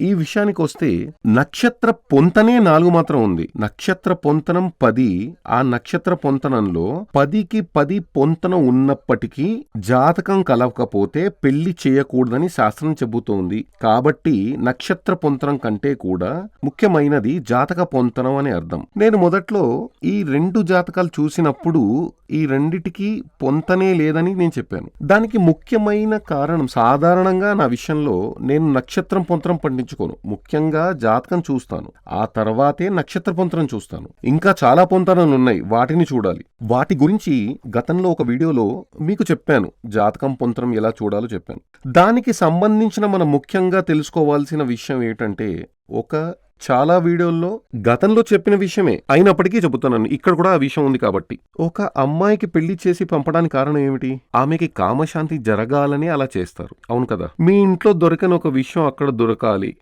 ఈ విషయానికొస్తే నక్షత్ర పొంతనే 4 మాత్రం ఉంది. నక్షత్ర పొంతనం 10. ఆ నక్షత్ర పొంతనంలో 10కి 10 పొంతన ఉన్నప్పటికీ జాతకం కలవకపోతే పెళ్లి చేయకూడదని శాస్త్రం చెబుతోంది. కాబట్టి నక్షత్ర పొంతనం కంటే కూడా ముఖ్యమైనది జాతక పొంతనం అని అర్థం. నేను మొదట్లో ఈ 2 జాతకాలు చూసినప్పుడు ఈ రెండిటికి పొంతనే లేదని నేను చెప్పాను. దానికి ముఖ్యమైన కారణం సాధారణంగా నా విషయంలో నేను నక్షత్రం పొంతనం పండించుకోను. ముఖ్యంగా జాతకం చూస్తాను. ఆ తర్వాతే నక్షత్ర పొంతనం చూస్తాను. ఇంకా చాలా పొంతనలు ఉన్నాయి, వాటిని చూడాలి. వాటి గురించి గతంలో ఒక వీడియోలో మీకు చెప్పాను. జాతకం పొంతనం ఎలా చూడాలో చెప్పాను. దానికి సంబంధించిన మనం ముఖ్యంగా తెలుసుకోవాల్సిన విషయం ఏంటంటే, చాలా వీడియోల్లో గతంలో చెప్పిన విషయమే అయినప్పటికీ చెబుతున్నాను. ఇక్కడ కూడా ఆ విషయం ఉంది కాబట్టి. ఒక అమ్మాయికి పెళ్లి చేసి పంపడానికి కారణం ఏమిటి? ఆమెకి కామశాంతి జరగాలని అలా చేస్తారు. అవును కదా? మీ ఇంట్లో దొరకని ఒక విషయం అక్కడ దొరకాలి,